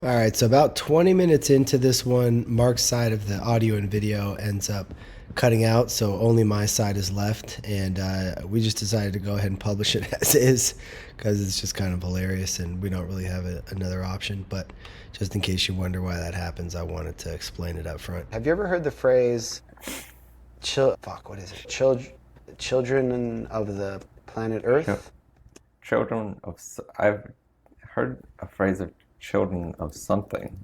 All right, so about 20 minutes into this one, Mark's side of the audio and video ends up cutting out, so only my side is left. And we just decided to go ahead and publish it as is because it's just kind of hilarious and we don't really have another option. But just in case you wonder why that happens, I wanted to explain it up front. Have you ever heard the phrase, what is it? Children of the planet Earth? I've heard a phrase of children of something.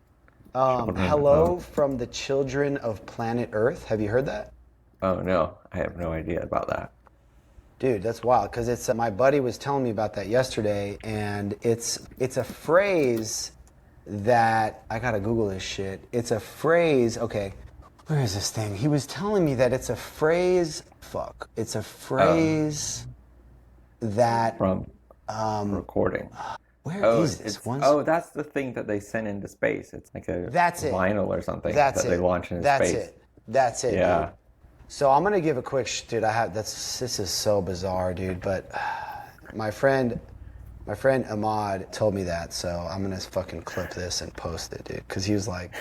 Hello from the children of planet Earth. Have you heard that? Oh no, I have no idea about that. Dude, that's wild because it's my buddy was telling me about that yesterday, and it's a phrase that I gotta Google this shit. It's a phrase. Okay, where is this thing? He was telling me that it's a phrase. Fuck, it's a phrase that from recording. Where is this one? Oh, that's the thing that they send into space. It's like a vinyl or something that they launch into space. That's it. Yeah. Dude. So I'm gonna give a quick, dude. This is so bizarre, dude. But my friend Ahmad told me that, so I'm gonna fucking clip this and post it, dude. Because he was like,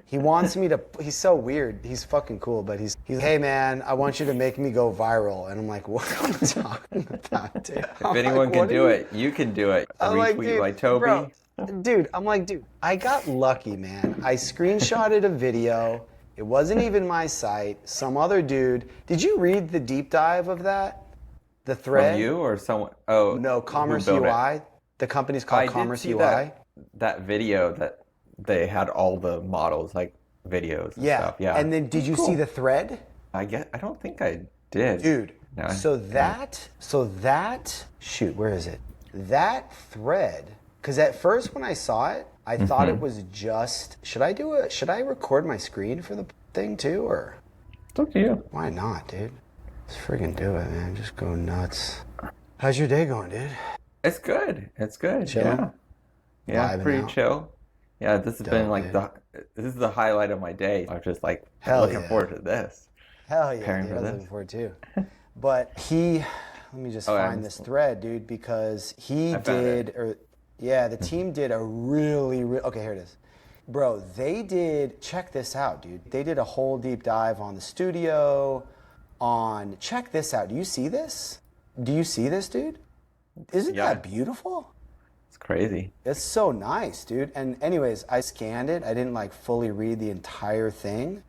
he wants me to. He's so weird. He's fucking cool, but he's hey man, I want you to make me go viral. And I'm like, what are you talking about, dude? If anyone can do it, you can do it. Retweet by Toby. Bro, dude, I'm like, dude, I got lucky, man. I screenshotted a video. It wasn't even my site. Some other dude. Did you read the deep dive of that? The thread? From you or someone? Oh, no, Commerce UI. The company's called Commerce UI. That video that they had all the models, like videos and stuff. Yeah. And then did you see the thread? I don't think I did. Dude, shoot, where is it? That thread, because at first when I saw it, I thought it was just, should I record my screen for the thing too, or? It's up to you. Why not, dude? Let's friggin' do it, man. Just go nuts. How's your day going, dude? It's good. Chilling? Yeah, Vibing pretty out? chill. Yeah, this has been like dude. this is the highlight of my day. I'm just like Hell looking yeah. forward to this. Hell yeah, Preparing dude. for I was this. looking forward too. But let me just find this thread, dude, because the team did a okay, here it is. Bro, check this out, dude. They did a whole deep dive on the studio, check this out. Do you see this? Do you see this, dude? Isn't that beautiful? It's crazy. It's so nice, dude. And anyways, I scanned it. I didn't like fully read the entire thing,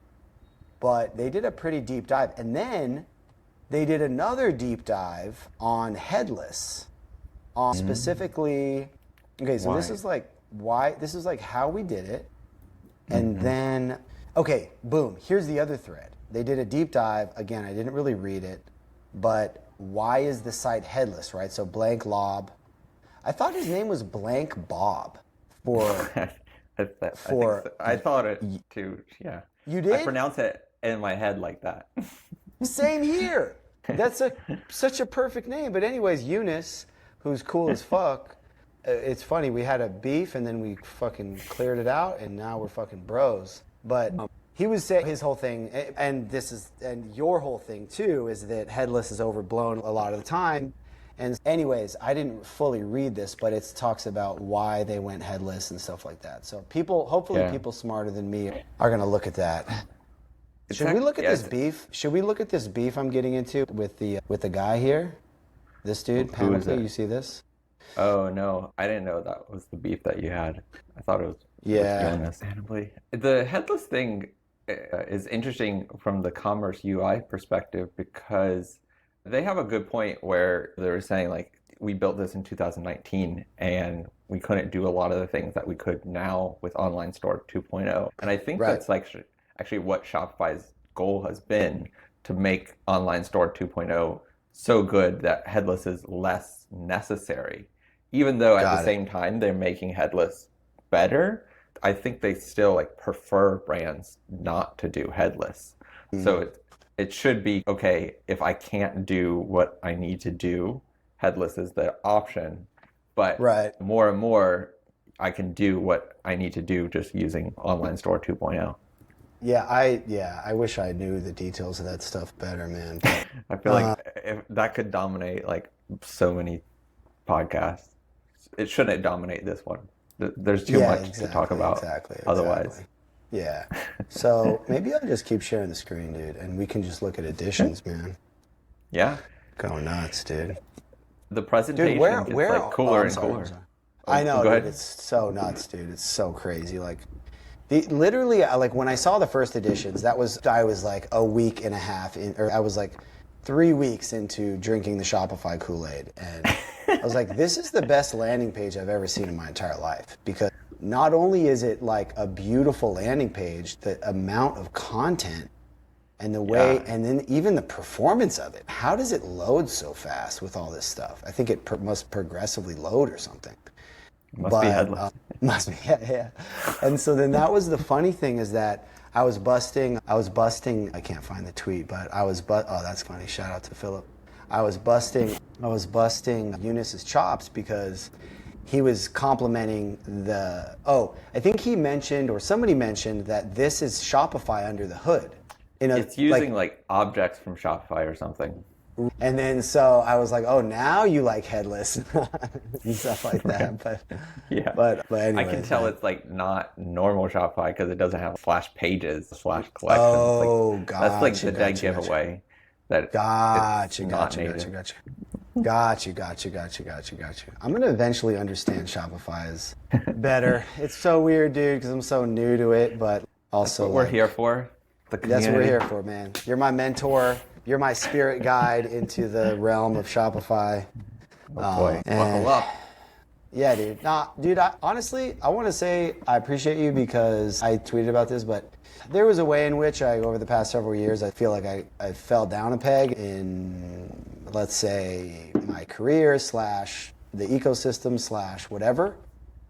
but they did a pretty deep dive. And then they did another deep dive on headless, specifically. Okay, so this is like how we did it. And then, okay, boom, here's the other thread. They did a deep dive. Again, I didn't really read it, but why is the site headless, right? So Blank Lob. I thought his name was Blank Bob I thought it too, yeah. You did? I pronounce it in my head like that. Same here. That's such a perfect name. But anyways, Eunice, who's cool as fuck, it's funny, we had a beef and then we fucking cleared it out and now we're fucking bros. But he was saying his whole thing, and your whole thing too, is that headless is overblown a lot of the time. And anyways, I didn't fully read this, but it talks about why they went headless and stuff like that. So hopefully people smarter than me are gonna look at that. Should we look at this beef? Should we look at this beef I'm getting into with the guy here? This dude, Panoply, you see this? Oh no, I didn't know that was the beef that you had. I thought it was with Jonas. The headless thing is interesting from the Commerce UI perspective because they have a good point where they were saying like we built this in 2019 and we couldn't do a lot of the things that we could now with Online Store 2.0. And I think that's like actually what Shopify's goal has been, to make Online Store 2.0 so good that headless is less necessary. Even though at the same time they're making headless better, I think they still like prefer brands not to do headless. So it should be, okay, if I can't do what I need to do, headless is the option. But more and more, I can do what I need to do just using Online Store 2.0. I wish I knew the details of that stuff better, man. I feel like if that could dominate like so many podcasts. It shouldn't dominate this one. There's too much to talk about otherwise. Yeah. So maybe I'll just keep sharing the screen, dude, and we can just look at additions, man. Yeah. Go nuts, dude. The presentation gets like cooler and cooler. I know, go dude. ahead. It's so nuts, dude. It's so crazy. Like, literally, like when I saw the first editions, I was like a week and a half in, or I was like 3 weeks into drinking the Shopify Kool-Aid, and I was like, this is the best landing page I've ever seen in my entire life, because not only is it like a beautiful landing page, the amount of content and the way, and then even the performance of it. How does it load so fast with all this stuff? I think it must progressively load or something. Must be headless. Must be, yeah. And so then that was the funny thing, is that I was busting, I can't find the tweet, but oh, that's funny. Shout out to Philip. I was busting Eunice's chops because he was complimenting I think he mentioned, or somebody mentioned, that this is Shopify under the hood. It's using like objects from Shopify or something. And then so I was like, oh, now you like headless and stuff like that. But yeah, but anyways, I can tell it's like not normal Shopify because it doesn't have /pages, /collections. Oh, gotcha. That's like the dead giveaway. That Gotcha. I'm gonna eventually understand Shopify's better. It's so weird, dude, because I'm so new to it, but also that's what we're here for. The community. That's what we're here for, man. You're my mentor. You're my spirit guide into the realm of Shopify. Oh boy, buckle up. Yeah, dude. Nah, dude, honestly, I want to say I appreciate you, because I tweeted about this, but there was a way in which over the past several years, I feel like I fell down a peg in, let's say, my career / the ecosystem / whatever.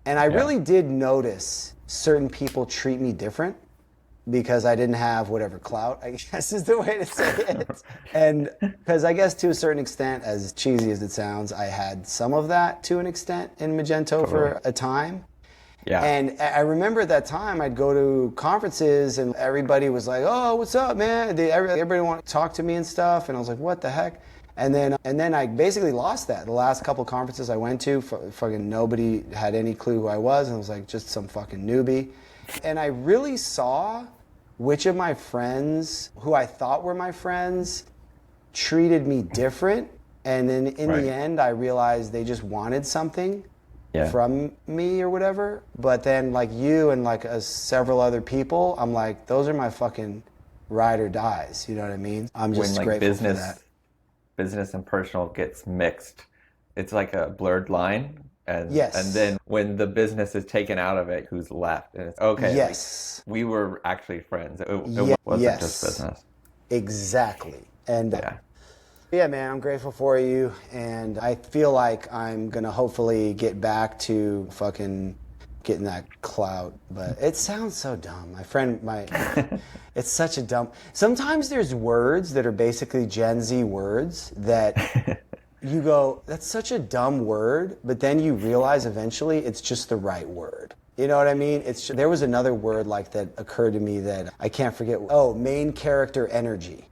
And I really did notice certain people treat me different, because I didn't have whatever clout, I guess is the way to say it. And because I guess to a certain extent, as cheesy as it sounds, I had some of that to an extent in Magento for a time. Yeah. And I remember at that time, I'd go to conferences and everybody was like, oh, what's up, man? Everybody wanted to talk to me and stuff. And I was like, what the heck? And then I basically lost that. The last couple conferences I went to, fucking nobody had any clue who I was. And I was like, just some fucking newbie. And I really saw which of my friends, who I thought were my friends, treated me different. And then in the end, I realized they just wanted something from me or whatever. But then like you and like several other people, I'm like, those are my fucking ride or dies. You know what I mean? I'm just grateful for that. Business and personal gets mixed. It's like a blurred line. And then when the business is taken out of it, who's left? And it's okay. Yes. Like, we were actually friends. It wasn't just business. Exactly. And yeah, man, I'm grateful for you. And I feel like I'm going to hopefully get back to fucking getting that clout. But it sounds so dumb. It's such a dumb. Sometimes there's words that are basically Gen Z words that you go, that's such a dumb word, but then you realize eventually it's just the right word. You know what I mean? There was another word like that occurred to me that I can't forget. Oh, main character energy.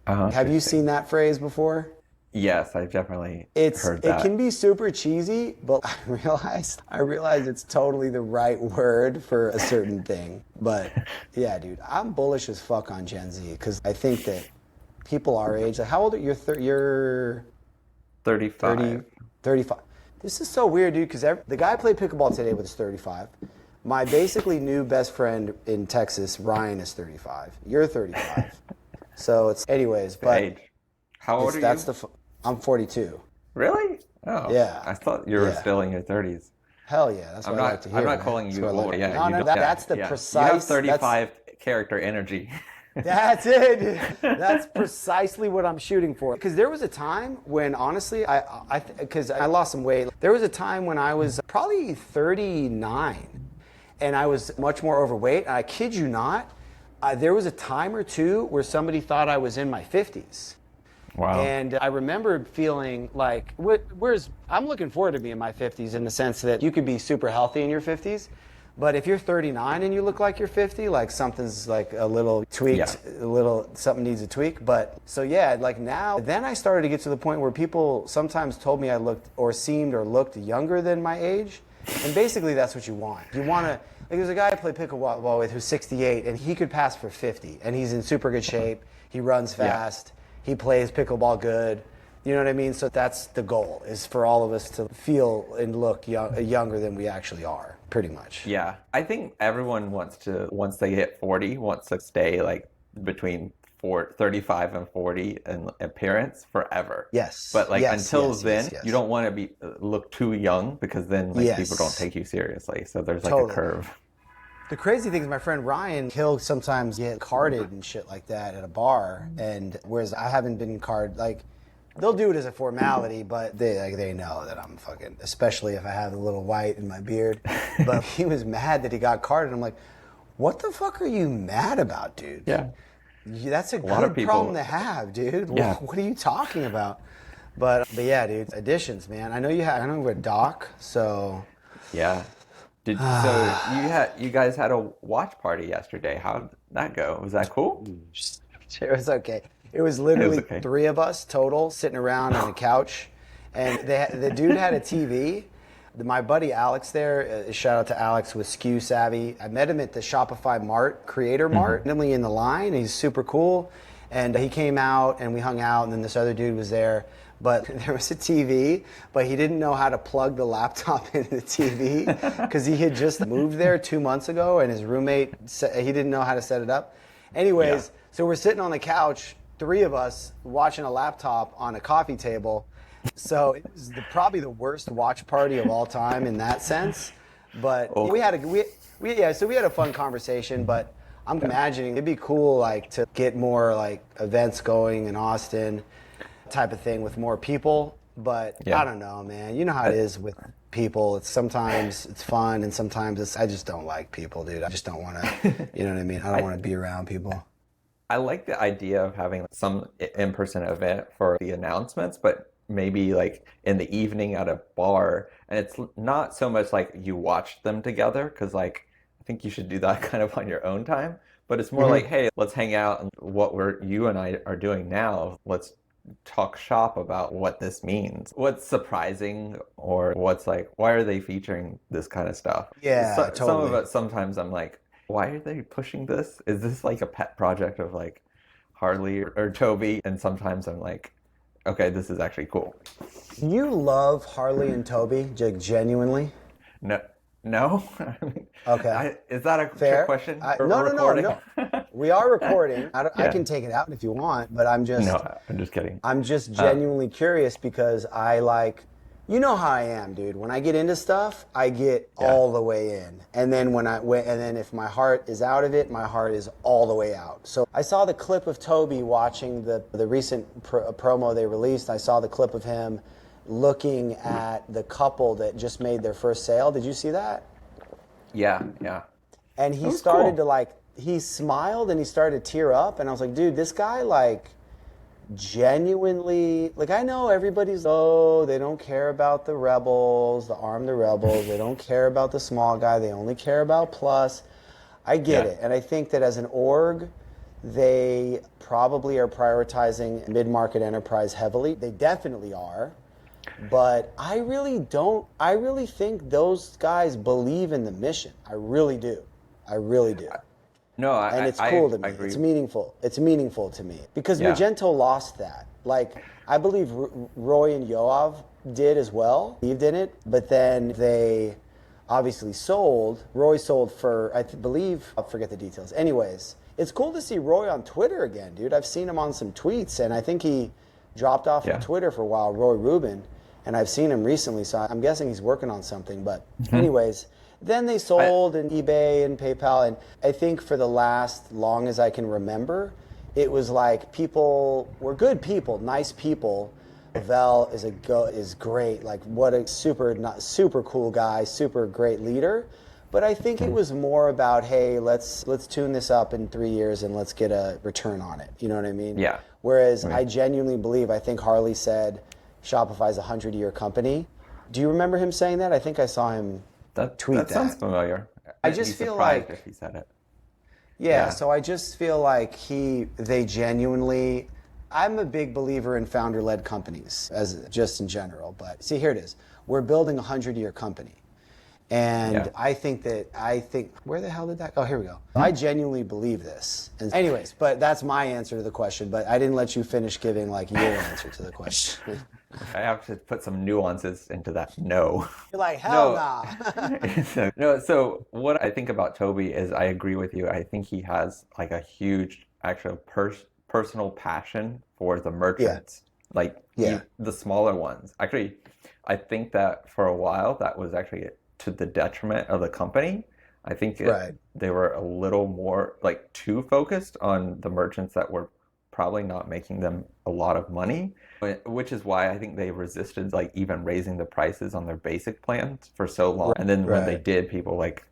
Have you seen that phrase before? Yes, I've definitely heard that. It can be super cheesy, but I realized it's totally the right word for a certain thing. But yeah, dude, I'm bullish as fuck on Gen Z, because I think that people our age, like how old are you? You're 35. 35. This is so weird, dude, because the guy I played pickleball today with is 35. My basically new best friend in Texas, Ryan, is 35. You're 35. So it's, anyways, but age. How old are you? I'm 42. Really? Oh. Yeah. I thought you were still in your 30s. Hell yeah. That's what I like to hear. I'm not calling you old. That's the precise. You have 35 character energy. That's it. That's precisely what I'm shooting for. Because there was a time when, honestly, because I lost some weight. There was a time when I was probably 39, and I was much more overweight. And I kid you not, there was a time or two where somebody thought I was in my 50s. Wow. And I remember feeling like, I'm looking forward to being in my 50s, in the sense that you could be super healthy in your 50s. But if you're 39 and you look like you're 50, like something's like a little tweaked, something needs a tweak. But so yeah, like now, then I started to get to the point where people sometimes told me I looked or seemed or looked younger than my age. And basically that's what you want. You want to, like there's a guy I play pickleball with who's 68 and he could pass for 50 and he's in super good shape. He runs fast. He plays pickleball good. You know what I mean? So that's the goal, is for all of us to feel and look younger than we actually are, pretty much. Yeah. I think everyone wants to, once they hit 40, wants to stay like between 35 and 40 in appearance forever. Yes. But like until then, yes. you don't want to be look too young, because then like people don't take you seriously. So there's like a curve. The crazy thing is my friend Ryan, he'll sometimes get carded and shit like that at a bar, and whereas I haven't been carded, like they'll do it as a formality, but they know that I'm fucking, especially if I have a little white in my beard. But he was mad that he got carded. I'm like, what the fuck are you mad about, dude? Yeah. That's a good problem to have, dude. Yeah. What are you talking about? But yeah, dude, additions, man. I know we're a doc, so yeah. So you guys had a watch party yesterday. How'd that go? Was that cool? It was okay. It was literally 3 of us total sitting around on a couch, and the dude had a TV. My buddy Alex there, shout out to Alex with Skew Savvy. I met him at the Shopify Mart, Creator Mart, randomly in the line. He's super cool. And he came out and we hung out, and then this other dude was there. But there was a TV, but he didn't know how to plug the laptop into the TV because he had just moved there 2 months ago, and his roommate, he didn't know how to set it up. Anyways, so we're sitting on the couch, 3 of us, watching a laptop on a coffee table. So it was probably the worst watch party of all time in that sense. But we had a fun conversation. But I'm imagining it'd be cool, like, to get more like events going in Austin, type of thing with more people. But I don't know, man. You know how it is with people. Sometimes it's fun, and sometimes I just don't like people, dude. I just don't want to. You know what I mean? I don't want to be around people. I like the idea of having some in-person event for the announcements, but maybe like in the evening at a bar, and it's not so much like you watch them together, because like I think you should do that kind of on your own time, but it's more like, hey, let's hang out, and what you and I are doing now, let's talk shop about what this means, what's surprising, or what's like, why are they featuring this kind of stuff? Totally. Some of it, sometimes I'm like, why are they pushing this? Is this like a pet project of like Harley or Toby? And sometimes I'm like, okay, this is actually cool. You love Harley and Toby, genuinely? No. Okay. Is that a fair trick question? No. We are recording. I can take it out if you want, but I'm just. No, I'm just kidding. I'm just genuinely curious because I like. You know how I am, dude. When I get into stuff, I get all the way in, and then if my heart is out of it, my heart is all the way out. So I saw the clip of Toby watching the recent promo they released. I saw the clip of him looking at the couple that just made their first sale. Did you see that? Yeah. And he started to he smiled and he started to tear up, and I was like, dude, this guy genuinely, I know everybody's, they don't care about the rebels, the rebels, they don't care about the small guy, they only care about plus. I get it, and I think that as an org, they probably are prioritizing mid-market enterprise heavily. They definitely are, but I really think those guys believe in the mission. I really do. No, and it's cool to me. I agree. It's meaningful. It's meaningful to me because Magento lost that. I believe Roy and Yoav did as well. Believed in it, but then they obviously sold. Roy sold for, I believe, I forget the details. Anyways, it's cool to see Roy on Twitter again, dude. I've seen him on some tweets, and I think he dropped off of Twitter for a while, Roy Rubin, and I've seen him recently, so I'm guessing he's working on something. But anyways. Then they sold in eBay and PayPal, and I think for the last long as I can remember, it was like people were good people, nice people. Vel is great, what a super cool guy, super great leader. But I think it was more about, hey, let's tune this up in 3 years and let's get a return on it. You know what I mean? Yeah. Whereas I genuinely believe, I think Harley said Shopify's a 100-year company. Do you remember him saying that? I think I saw him. That sounds familiar. I just feel like if he said it. Yeah, so I just feel like they genuinely. I'm a big believer in founder-led companies, as just in general. But see, here it is. We're building a 100-year company, And I think where the hell did that go? Oh, here we go. I genuinely believe this. And anyways, but that's my answer to the question, but I didn't let you finish giving like your answer to the question. I have to put some nuances into that. No. You're like, hell nah. No, so what I think about Toby is I agree with you. I think he has like a huge actual personal passion for the merchants, like the smaller ones. Actually, I think that for a while that was actually to the detriment of the company. I think they were a little more like too focused on the merchants that were probably not making them a lot of money, which is why I think they resisted like even raising the prices on their basic plans for so long. And then when they did, people like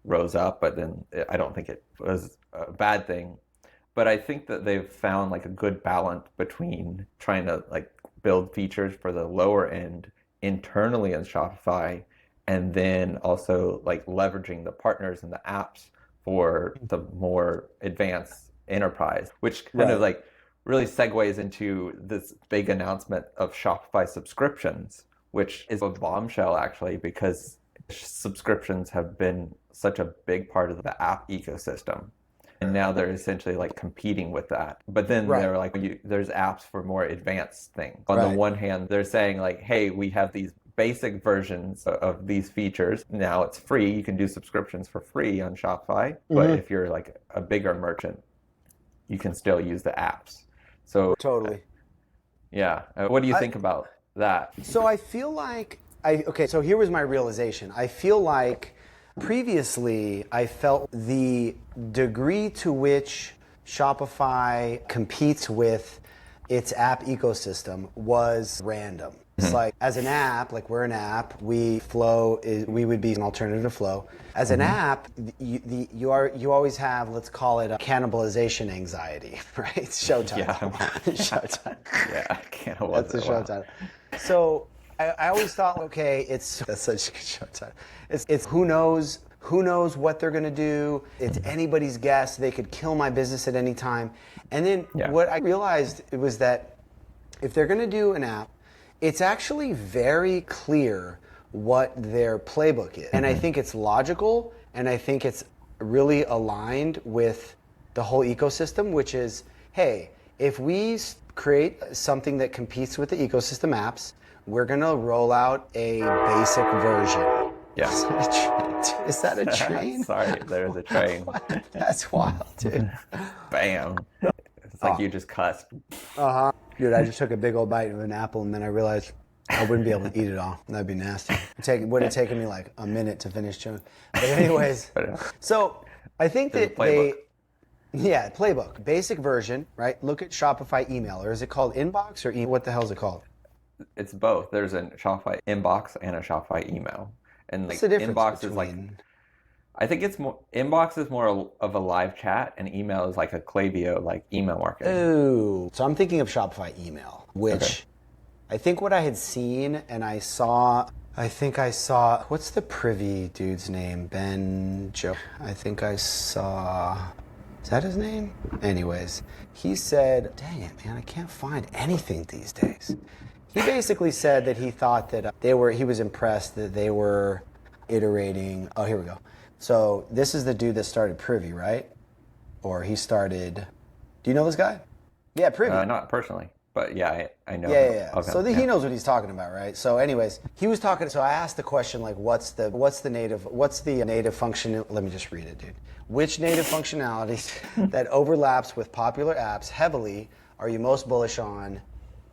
rose up, but then I don't think it was a bad thing. But I think that they've found like a good balance between trying to like build features for the lower end internally in Shopify, and then also like leveraging the partners and the apps for the more advanced enterprise, which kind of like really segues into this big announcement of Shopify subscriptions, which is a bombshell actually, because subscriptions have been such a big part of the app ecosystem. And now they're essentially like competing with that. But then they're like, there's apps for more advanced things. On the one hand, they're saying like, hey, we have these basic versions of these features. Now it's free. You can do subscriptions for free on Shopify. But if you're like a bigger merchant, you can still use the apps. So totally. Yeah. What do you think about that? So I feel like so here was my realization. I feel like previously I felt the degree to which Shopify competes with its app ecosystem was random. It's like, as an app, like we're an app, we would be an alternative to Flow. As an app, you always have, let's call it, a cannibalization anxiety, right? It's showtime. Yeah. Showtime. Yeah, cannibalization. That's a showtime. So I always thought, okay, that's such a good showtime. It's who knows what they're gonna do. It's anybody's guess. They could kill my business at any time. And then what I realized was that if they're gonna do an app, it's actually very clear what their playbook is. And I think it's logical, and I think it's really aligned with the whole ecosystem, which is, hey, if we create something that competes with the ecosystem apps, we're gonna roll out a basic version. Yeah. Is that a train? Sorry, there's a train. That's wild, dude. Bam. It's like you just cussed. Dude, I just took a big old bite of an apple, and then I realized I wouldn't be able to eat it all. That'd be nasty. It would have taken me like a minute to finish chewing. But anyways, so I think that playbook, basic version, right? Look at Shopify email, or is it called Inbox, or what the hell is it called? It's both. There's a Shopify Inbox and a Shopify email. And like, what's the difference Inbox between? is like, I think it's more, Inbox is more of a live chat, and email is like a Klaviyo, like email marketing. Ooh. So I'm thinking of Shopify email, which I think what I had seen, and I think I saw, what's the Privy dude's name? Ben Joe. I think I saw, is that his name? Anyways, he said, dang it, man, I can't find anything these days. He basically said that he thought that he was impressed that they were iterating. Oh, here we go. So this is the dude that started Privy, right? Or he started, do you know this guy? Yeah, Privy. Not personally, but yeah, I know. Yeah. Okay. So he knows what he's talking about, right? So anyways, he was talking, so I asked the question, like, what's the native function, let me just read it, dude. Which native functionalities that overlaps with popular apps heavily are you most bullish on?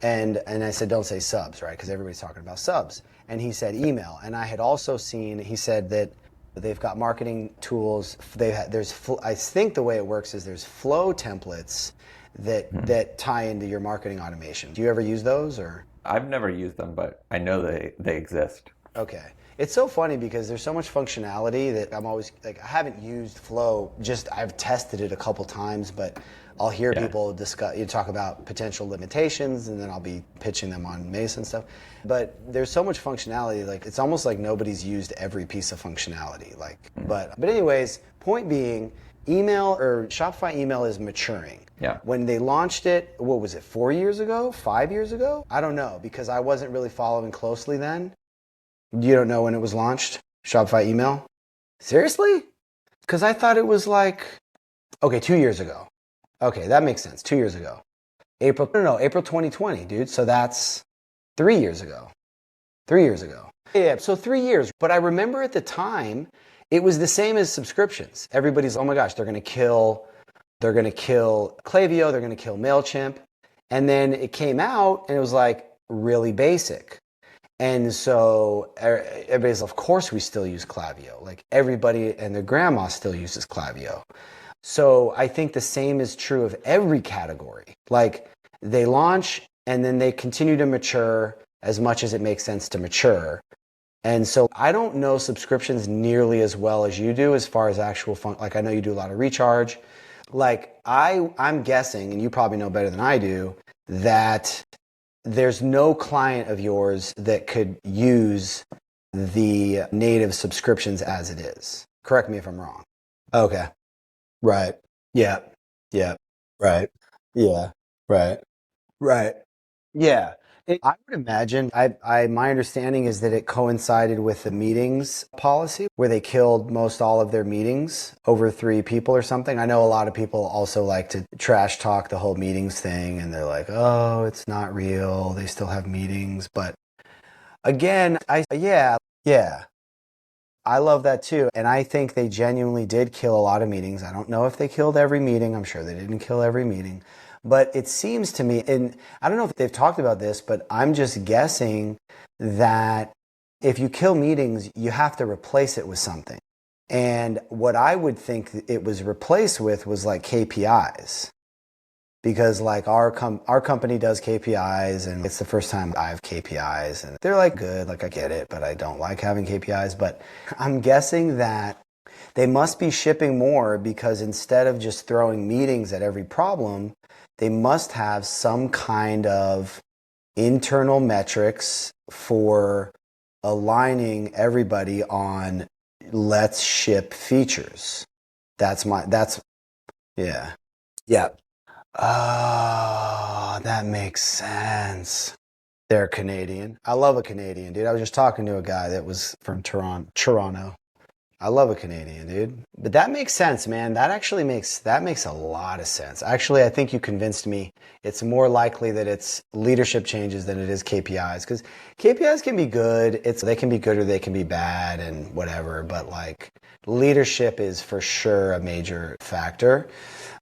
And I said, don't say subs, right? Because everybody's talking about subs. And he said email. And I had also seen, he said that they've got marketing tools. I think the way it works is there's flow templates that tie into your marketing automation. Do you ever use those, or? I've never used them, but I know they exist. Okay. It's so funny because there's so much functionality that I'm always, like, I haven't used Flow, I've tested it a couple times, but I'll hear people talk about potential limitations, and then I'll be pitching them on Mesa and stuff. But there's so much functionality, like it's almost like nobody's used every piece of functionality. But anyways, point being, email or Shopify email is maturing. Yeah. When they launched it, what was it, 4 years ago, 5 years ago? I don't know, because I wasn't really following closely then. You don't know when it was launched? Shopify email? Seriously? Because I thought it was like, okay, 2 years ago. Okay, that makes sense. 2 years ago. April 2020, dude. So that's 3 years ago. 3 years ago. Yeah, so 3 years. But I remember at the time, it was the same as subscriptions. Everybody's, oh my gosh, they're going to kill Klaviyo, they're going to kill MailChimp. And then it came out and it was like really basic. And so everybody's, of course, we still use Klaviyo. Like everybody and their grandma still uses Klaviyo. So I think the same is true of every category. Like they launch and then they continue to mature as much as it makes sense to mature. And so I don't know subscriptions nearly as well as you do as far as actual fun. Like I know you do a lot of recharge. Like I'm guessing, and you probably know better than I do, that there's no client of yours that could use the native subscriptions as it is. Correct me if I'm wrong. Okay. Right. Yeah. Yeah. Right. Yeah. Right. Right. Yeah. I would imagine, my understanding is that it coincided with the meetings policy where they killed most all of their meetings over 3 people or something. I know a lot of people also like to trash talk the whole meetings thing and they're like, oh, it's not real. They still have meetings. But again, yeah. I love that too. And I think they genuinely did kill a lot of meetings. I don't know if they killed every meeting. I'm sure they didn't kill every meeting. But it seems to me, and I don't know if they've talked about this, but I'm just guessing that if you kill meetings, you have to replace it with something. And what I would think it was replaced with was like KPIs. Because like our company does KPIs and it's the first time I have KPIs and they're like good, like I get it, but I don't like having KPIs. But I'm guessing that they must be shipping more because instead of just throwing meetings at every problem, they must have some kind of internal metrics for aligning everybody on let's ship features. Yeah. Yeah. Oh, that makes sense. They're Canadian. I love a Canadian, dude. I was just talking to a guy that was from Toronto. I love a Canadian, dude. But that makes sense, man. That makes a lot of sense. Actually, I think you convinced me. It's more likely that it's leadership changes than it is KPIs because KPIs can be good. They can be good or they can be bad and whatever, but like leadership is for sure a major factor.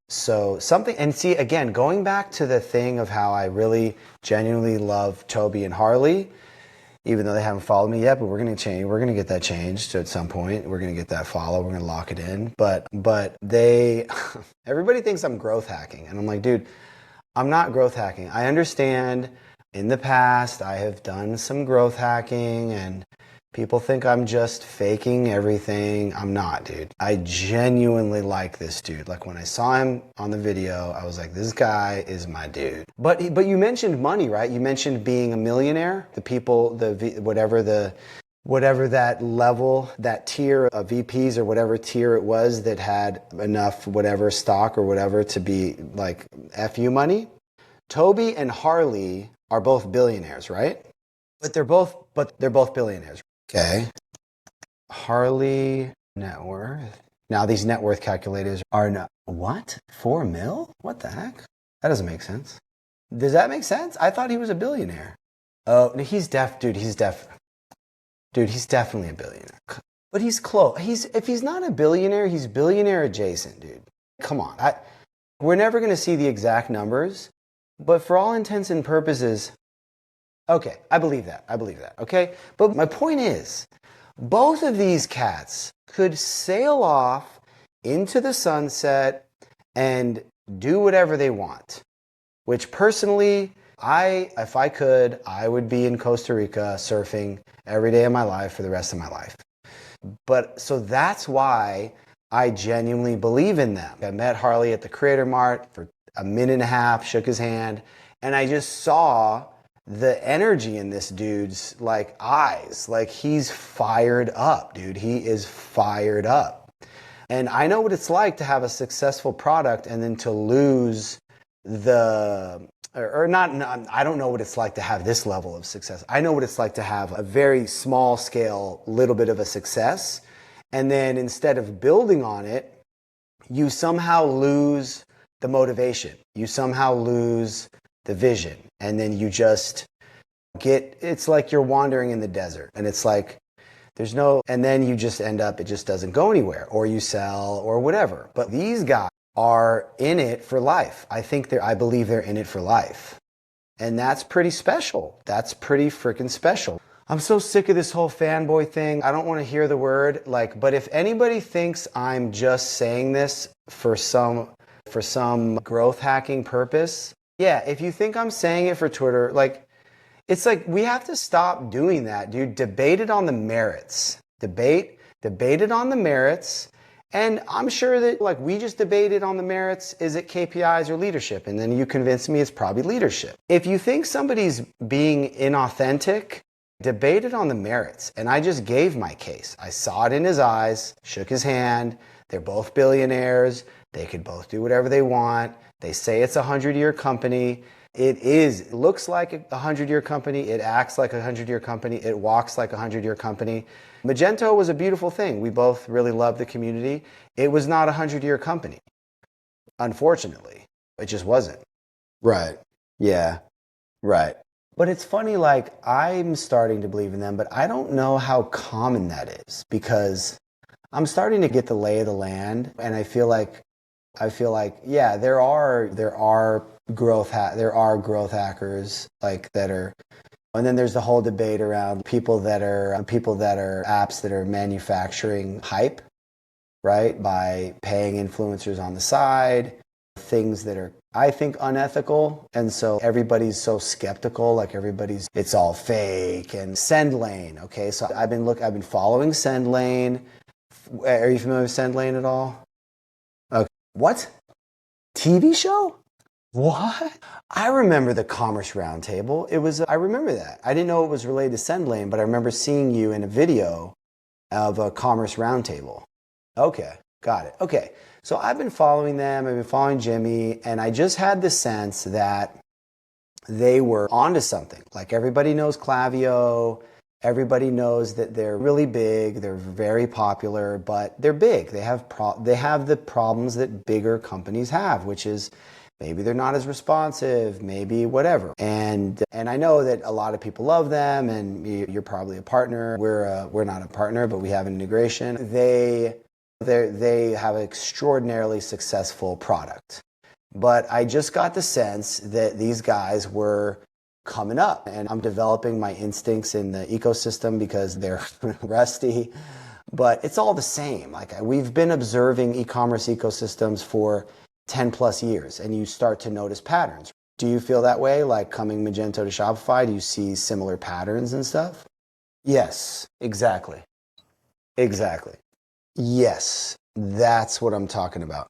So something, and see, again, going back to the thing of how I really genuinely love Toby and Harley, even though they haven't followed me yet, but we're going to change. We're going to get that changed at some point. We're going to get that follow. We're going to lock it in. But everybody thinks I'm growth hacking. And I'm like, dude, I'm not growth hacking. I understand in the past I have done some growth hacking and people think I'm just faking everything. I'm not, dude. I genuinely like this dude. Like when I saw him on the video, I was like, this guy is my dude. But you mentioned money, right? You mentioned being a millionaire. Whatever that level, that tier of VPs or whatever tier it was that had enough whatever stock or whatever to be like FU money. Toby and Harley are both billionaires, right? But they're both billionaires. Okay. Harley net worth. Now these net worth calculators are not, what? 4 mil? What the heck? That doesn't make sense. Does that make sense? I thought he was a billionaire. Oh, he's definitely a billionaire. But he's close. If he's not a billionaire, he's billionaire adjacent, dude. Come on. We're never going to see the exact numbers, but for all intents and purposes, okay, I believe that, okay? But my point is, both of these cats could sail off into the sunset and do whatever they want, which personally, if I could, I would be in Costa Rica surfing every day of my life for the rest of my life. But so that's why I genuinely believe in them. I met Harley at the Creator Mart for a minute and a half, shook his hand, and I just saw the energy in this dude's like eyes. Like he's fired up, dude. He is fired up. And I know what it's like to have a successful product and then to lose the or not, I don't know what it's like to have this level of success. I know what it's like to have a very small scale, little bit of a success. And then instead of building on it, you somehow lose the motivation. You somehow lose the vision. And then you just it's like you're wandering in the desert. And it's like, and then you just end up, it just doesn't go anywhere, or you sell or whatever. But these guys are in it for life. I believe they're in it for life. And that's pretty special. That's pretty freaking special. I'm so sick of this whole fanboy thing. I don't want to hear the word, but if anybody thinks I'm just saying this for some growth hacking purpose, yeah, if you think I'm saying it for Twitter, it's like we have to stop doing that, dude. Debate it on the merits. Debate it on the merits. And I'm sure that we just debated on the merits, is it KPIs or leadership? And then you convince me it's probably leadership. If you think somebody's being inauthentic, debate it on the merits. And I just gave my case. I saw it in his eyes, shook his hand. They're both billionaires. They could both do whatever they want. They say it's a 100-year company. It looks like a 100-year company. It acts like a 100-year company. It walks like a 100-year company. Magento was a beautiful thing. We both really loved the community. It was not a 100-year company. Unfortunately, it just wasn't. Right. Yeah. Right. But it's funny, I'm starting to believe in them, but I don't know how common that is, because I'm starting to get the lay of the land, and I feel like, yeah, there are growth hackers that are, and then there's the whole debate around people that are apps that are manufacturing hype, right, by paying influencers on the side, things that are, I think, unethical. And so everybody's so skeptical, it's all fake. And SendLane, okay, so I've been following SendLane. Are you familiar with SendLane at all? Okay. What? TV show? What? I remember the Commerce Roundtable. I remember that. I didn't know it was related to SendLane, but I remember seeing you in a video of a Commerce Roundtable. Okay, got it. Okay, so I've been following them. I've been following Jimmy, and I just had the sense that they were onto something. Everybody knows Klaviyo. Everybody knows that they're really big. They're very popular, but they're big. They have the problems that bigger companies have, which is maybe they're not as responsive, maybe whatever. And I know that a lot of people love them, and you're probably a partner. We're not a partner, but we have an integration. They have an extraordinarily successful product. But I just got the sense that these guys were coming up, and I'm developing my instincts in the ecosystem because they're rusty, but it's all the same. We've been observing e-commerce ecosystems for 10 plus years, and you start to notice patterns. Do you feel that way? Coming Magento to Shopify, do you see similar patterns and stuff? Yes, exactly. Exactly. Yes, that's what I'm talking about.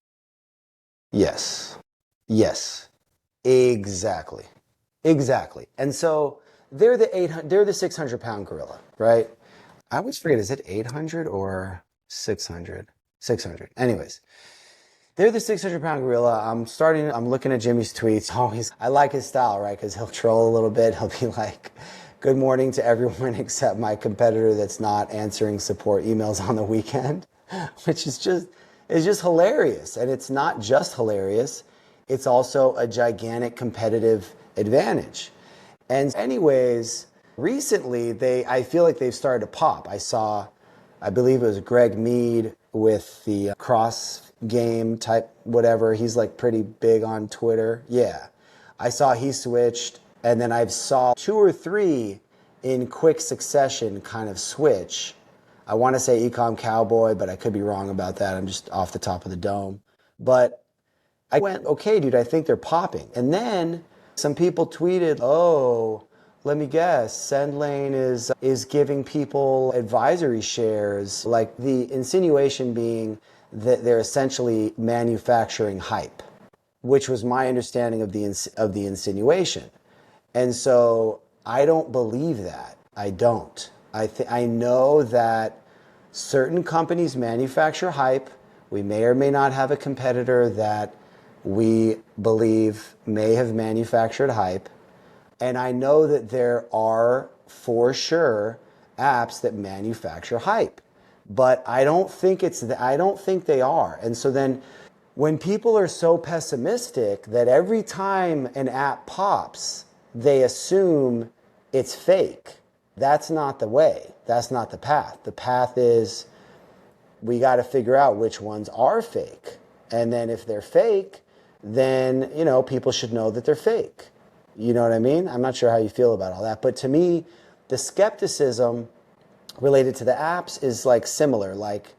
Yes. Yes. Exactly. Exactly. And so they're the 600-pound gorilla, right? I always forget, is it 800 or 600? 600. Anyways, they're the 600-pound gorilla. I'm looking at Jimmy's tweets. I like his style, right? Because he'll troll a little bit. He'll be like, good morning to everyone except my competitor that's not answering support emails on the weekend, which is just hilarious. And it's not just hilarious. It's also a gigantic competitive advantage. And anyways, recently I feel like they've started to pop. I believe it was Greg Mead with the cross game type whatever. He's pretty big on Twitter. Yeah. I saw he switched, and then I saw 2 or 3 in quick succession kind of switch. I want to say Ecom Cowboy, but I could be wrong about that. I'm just off the top of the dome. But I went, okay, dude, I think they're popping. And then some people tweeted, oh, let me guess, SendLane is giving people advisory shares, the insinuation being that they're essentially manufacturing hype, which was my understanding of the insinuation. And so I don't believe that. I don't. I know that certain companies manufacture hype. We may or may not have a competitor that we believe may have manufactured hype. And I know that there are, for sure, apps that manufacture hype. But I don't think they are. And so then when people are so pessimistic that every time an app pops, they assume it's fake. That's not the way. That's not the path. The path is we got to figure out which ones are fake. And then if they're fake, then, people should know that they're fake. You know what I mean? I'm not sure how you feel about all that. But to me, the skepticism related to the apps is like similar. Like,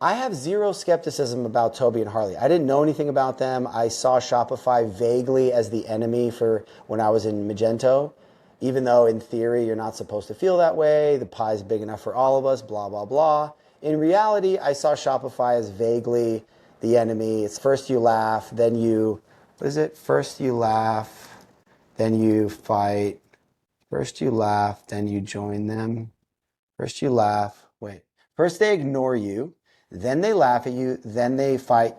I have zero skepticism about Toby and Harley. I didn't know anything about them. I saw Shopify vaguely as the enemy for when I was in Magento, even though in theory you're not supposed to feel that way. The pie's big enough for all of us, blah, blah, blah. In reality, I saw Shopify as vaguely the enemy. It's first you laugh, then you, what is it? First you laugh, then you fight. First you laugh, then you join them. First you laugh, wait. First they ignore you, then they laugh at you, then they fight,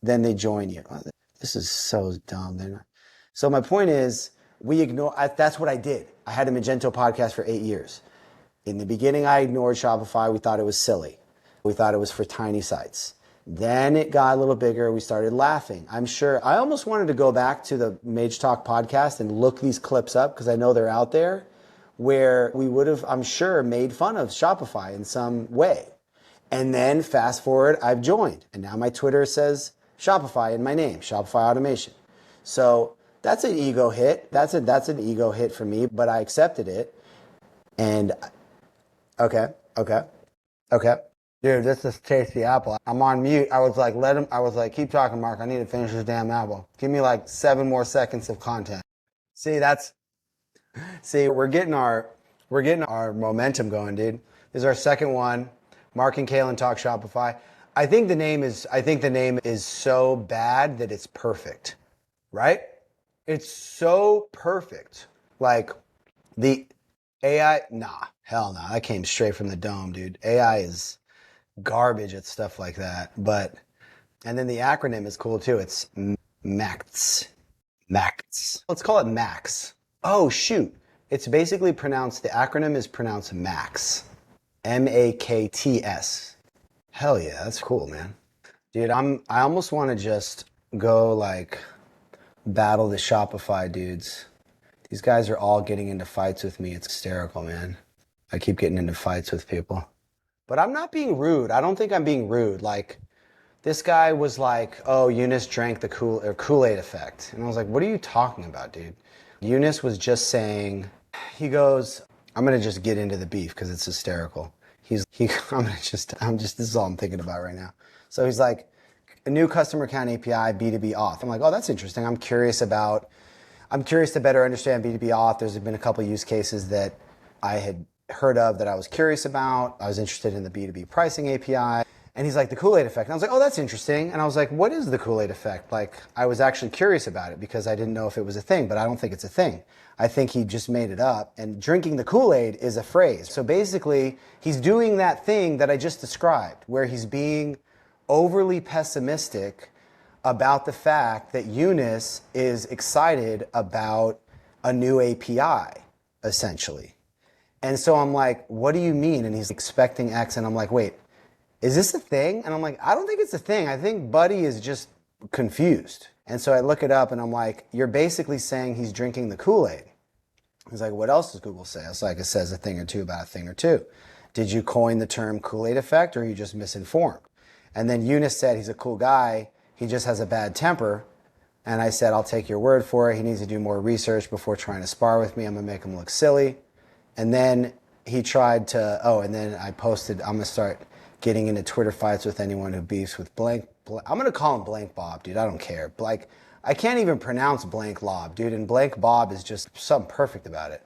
then they join you. Oh, this is so dumb. So my point is, that's what I did. I had a Magento podcast for 8 years. In the beginning, I ignored Shopify. We thought it was silly. We thought it was for tiny sites. Then it got a little bigger. We started laughing. I'm sure, I almost wanted to go back to the Mage Talk podcast and look these clips up because I know they're out there, where we would have, I'm sure, made fun of Shopify in some way. And then fast forward, I've joined. And now my Twitter says Shopify in my name, Shopify Automation. So that's an ego hit. That's an ego hit for me, but I accepted it. And okay. Dude, this is tasty apple. I'm on mute. I was like, keep talking, Mark. I need to finish this damn apple. Give me like 7 more seconds of content. See, we're getting our momentum going, dude. This is our second one. Mark and Kalen talk Shopify. I think the name is so bad that it's perfect, right? It's so perfect. Like the AI, hell no. That came straight from the dome, dude. AI is garbage at stuff like that. And then the acronym is cool too. It's MAKTS. MAKTS. Let's call it MAKS. Oh, shoot. It's basically pronounced, the acronym is pronounced MAKS. MAKTS. Hell yeah, that's cool, man. Dude, I almost want to just go like battle the Shopify dudes. These guys are all getting into fights with me. It's hysterical, man. I keep getting into fights with people. But I'm not being rude. I don't think I'm being rude. Like, this guy was like, oh, Eunice drank the Kool-Aid effect. And I was like, what are you talking about, dude? Eunice was just saying, he goes, I'm going to just get into the beef because it's hysterical. This is all I'm thinking about right now. So he's like, a new customer account API, B2B auth. I'm like, oh, that's interesting. I'm curious to better understand B2B auth. There's been a couple use cases that I had heard of that I was curious about. I was interested in the B2B pricing API. And he's like, the Kool-Aid effect. And I was like, oh, that's interesting. And I was like, what is the Kool-Aid effect? Like, I was actually curious about it because I didn't know if it was a thing, but I don't think it's a thing. I think he just made it up. And drinking the Kool-Aid is a phrase. So basically, he's doing that thing that I just described, where he's being overly pessimistic about the fact that Eunice is excited about a new API, essentially. And so I'm like, what do you mean? And he's expecting X. And I'm like, wait, is this a thing? And I'm like, I don't think it's a thing. I think Buddy is just confused. And so I look it up and I'm like, you're basically saying he's drinking the Kool-Aid. He's like, what else does Google say? I was like, it says a thing or two about a thing or two. Did you coin the term Kool-Aid effect or are you just misinformed? And then Eunice said he's a cool guy. He just has a bad temper. And I said, I'll take your word for it. He needs to do more research before trying to spar with me. I'm going to make him look silly. And then he tried to, and then I posted, I'm going to start getting into Twitter fights with anyone who beefs with blank. I'm going to call him Blank Bob, dude. I don't care. Like, I can't even pronounce Blank Lob, dude. And Blank Bob is just something perfect about it.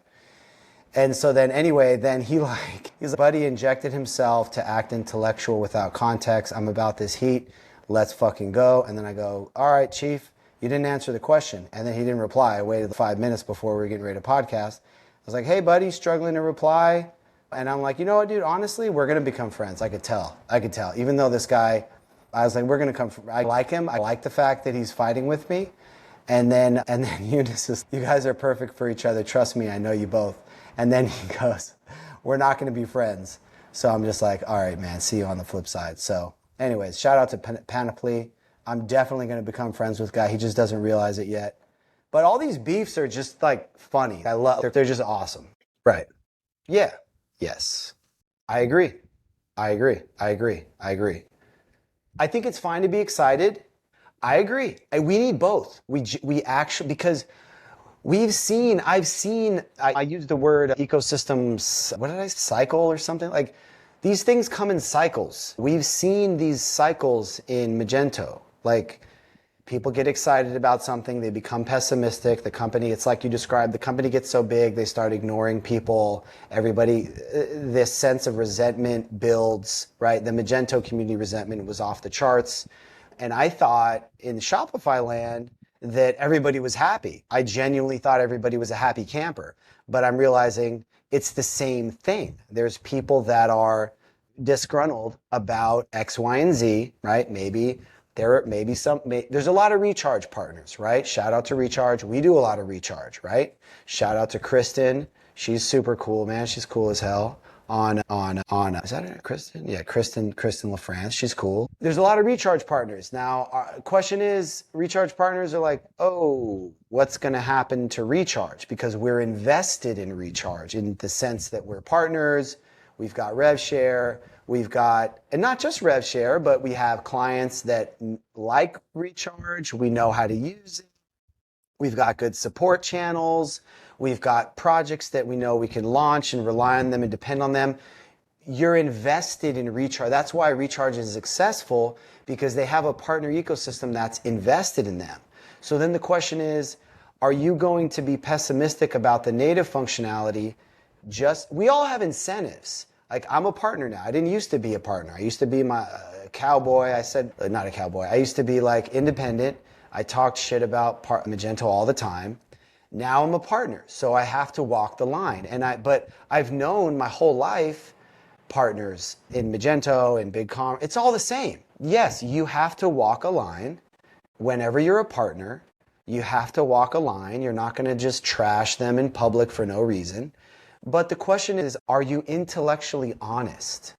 And so then anyway, then he's like, Buddy injected himself to act intellectual without context. I'm about this heat. Let's fucking go. And then I go, all right, Chief, you didn't answer the question. And then he didn't reply. I waited 5 minutes before we were getting ready to podcast. I was like, hey, buddy, struggling to reply. And I'm like, you know what, dude, honestly, we're going to become friends. I could tell. Even though this guy, I was like, we're going to come from, I like him. I like the fact that he's fighting with me. And then Eunice is, you guys are perfect for each other. Trust me, I know you both. And then he goes, we're not going to be friends. So I'm just like, all right, man, see you on the flip side. So anyways, shout out to Panoply. I'm definitely going to become friends with Guy. He just doesn't realize it yet. But all these beefs are just like funny. I love, they're just awesome. Right. Yeah. Yes. I agree. I agree. I agree. I agree. I think it's fine to be excited. I agree. We need both. We actually, because I used the word ecosystems, what did I say, cycle or something? Like these things come in cycles. We've seen these cycles in Magento. Like people get excited about something, they become pessimistic. The company, it's like you described, the company gets so big, they start ignoring people. Everybody, this sense of resentment builds, right? The Magento community resentment was off the charts. And I thought in Shopify land that everybody was happy. I genuinely thought everybody was a happy camper. But I'm realizing it's the same thing. There's people that are disgruntled about X, Y, and Z, right? Maybe there's a lot of recharge partners, right? Shout out to Recharge. We do a lot of recharge, right? Shout out to Kristen. She's super cool, man. She's cool as hell. Is that it, Kristen? Yeah, Kristen LaFrance. She's cool. There's a lot of recharge partners. Now, our question is, recharge partners are like, oh, what's going to happen to recharge? Because we're invested in recharge in the sense that we're partners. We've got rev share. We've got, and not just rev share, but we have clients that like recharge. We know how to use it. We've got good support channels. We've got projects that we know we can launch and rely on them and depend on them. You're invested in Recharge. That's why Recharge is successful, because they have a partner ecosystem that's invested in them. So then the question is, are you going to be pessimistic about the native functionality? We all have incentives. Like I'm a partner now. I didn't used to be a partner. I used to be my cowboy. Not a cowboy. I used to be like independent. I talked shit about Magento all the time. Now I'm a partner, so I have to walk the line. But I've known my whole life partners in Magento and BigCom. It's all the same. Yes, you have to walk a line. Whenever you're a partner, you have to walk a line. You're not going to just trash them in public for no reason. But the question is, are you intellectually honest?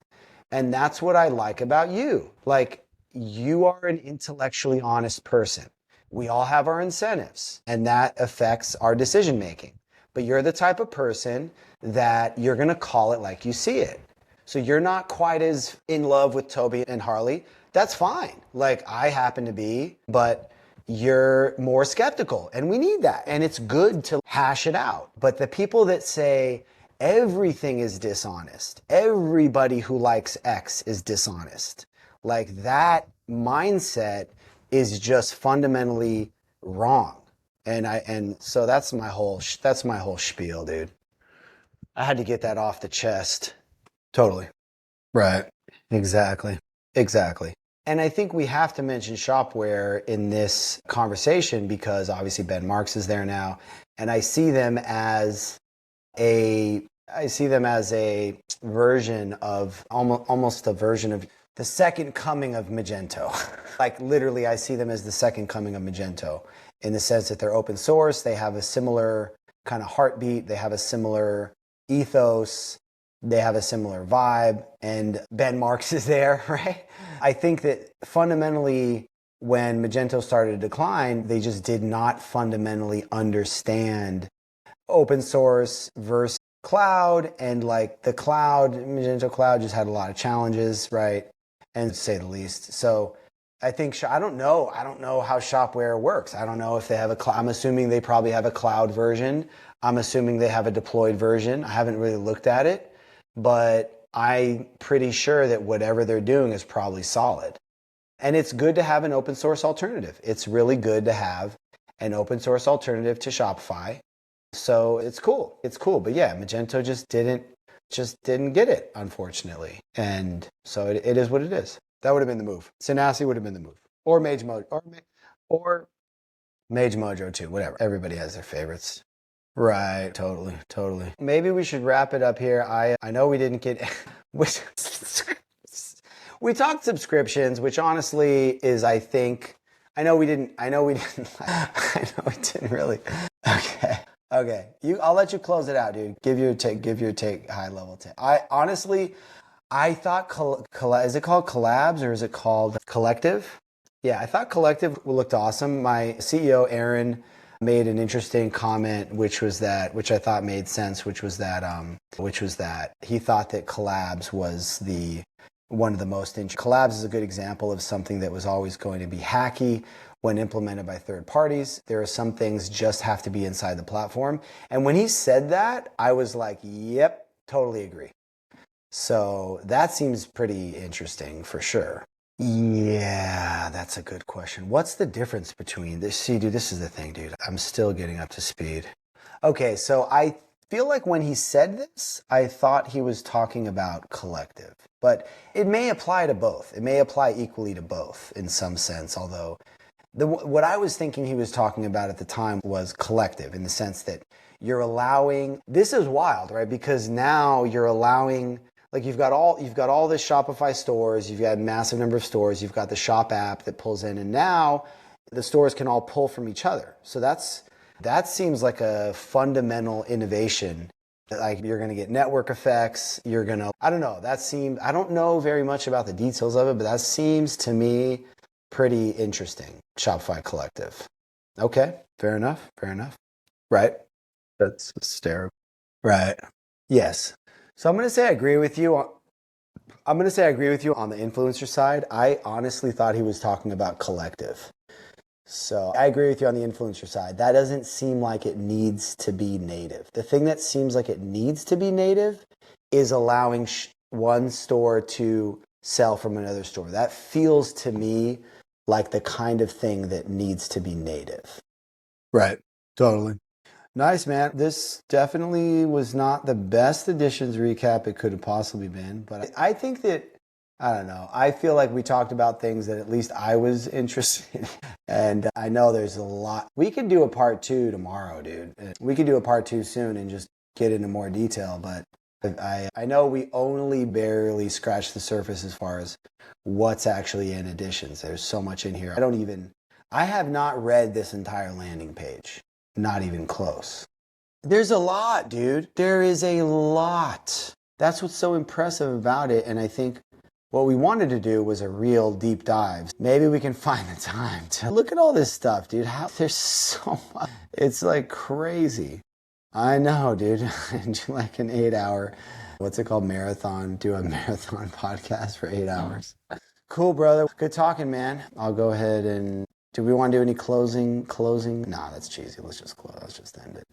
And that's what I like about you. Like, you are an intellectually honest person. We all have our incentives, and that affects our decision making. But you're the type of person that you're going to call it like you see it. So you're not quite as in love with Toby and Harley. That's fine. Like I happen to be, but you're more skeptical, and we need that. And it's good to hash it out. But the people that say everything is dishonest, everybody who likes X is dishonest, like that mindset is just fundamentally wrong. And so that's my whole spiel, dude. I had to get that off the chest. Totally. Right. Exactly. Exactly. And I think we have to mention Shopware in this conversation because obviously Ben Marks is there now, and I see them as a version of almost a version of the second coming of Magento. Like literally, I see them as the second coming of Magento in the sense that they're open source. They have a similar kind of heartbeat. They have a similar ethos. They have a similar vibe. And Ben Marks is there, right? I think that fundamentally, when Magento started to decline, they just did not fundamentally understand open source versus cloud. And like the cloud, Magento cloud just had a lot of challenges, right? And to say the least. So I think, I don't know how Shopware works. I don't know if they have a cloud. I'm assuming they probably have a cloud version. I'm assuming they have a deployed version. I haven't really looked at it, but I'm pretty sure that whatever they're doing is probably solid. And it's good to have an open source alternative. It's really good to have an open source alternative to Shopify. So it's cool. It's cool. But yeah, Magento just didn't get it, unfortunately. And so it is what it is. That would have been the move. Synapse would have been the move. Or Mage Mojo. Or Mage Mojo too. Whatever. Everybody has their favorites. Right. Totally. Totally. Maybe we should wrap it up here. I know we didn't get... We talked subscriptions, which honestly is, I know we didn't I know we didn't really. Okay. Okay. I'll let you close it out, dude. Give your take, high level take. I honestly, I thought, is it called collabs or is it called collective? Yeah, I thought collective looked awesome. My CEO, Aaron, made an interesting comment, which I thought made sense, which was that he thought that collabs was one of the most interesting. Collabs is a good example of something that was always going to be hacky when implemented by third parties. There are some things just have to be inside the platform. And when he said that, I was like, yep, totally agree. So that seems pretty interesting for sure. Yeah, that's a good question. What's the difference between this? See, dude, this is the thing, dude. I'm still getting up to speed. Okay, so I feel like when he said this, I thought he was talking about collective, but it may apply to both. It may apply equally to both in some sense, although what I was thinking he was talking about at the time was collective in the sense that you're allowing, this is wild, right? Because now you're allowing, like you've got all the Shopify stores, you've got a massive number of stores, you've got the shop app that pulls in, and now the stores can all pull from each other. So that seems like a fundamental innovation. Like you're going to get network effects. I don't know. I don't know very much about the details of it, but that seems to me pretty interesting. Shopify collective. Okay. Fair enough. Right. That's hysterical. Right. Yes. So I'm going to say I agree with you on the influencer side. I honestly thought he was talking about collective. So I agree with you on the influencer side. That doesn't seem like it needs to be native. The thing that seems like it needs to be native is allowing one store to sell from another store. That feels to me like the kind of thing that needs to be native. Right. Totally. Nice, man. This definitely was not the best editions recap it could have possibly been, but I think that, I don't know, I feel like we talked about things that at least I was interested in. And I know there's a lot. We could do a part 2 tomorrow, dude. We could do a part 2 soon and just get into more detail, but I know we only barely scratched the surface as far as what's actually in editions. There's so much in here. I have not read this entire landing page. Not even close. There's a lot, dude. There is a lot. That's what's so impressive about it. And I think what we wanted to do was a real deep dive. Maybe we can find the time to look at all this stuff, dude. There's so much. It's like crazy. I know, dude. Do like an 8-hour, what's it called? Marathon. Do a marathon podcast for 8 hours. Cool, brother. Good talking, man. I'll go ahead and, do we want to do any closing? Nah, that's cheesy. Let's just end it.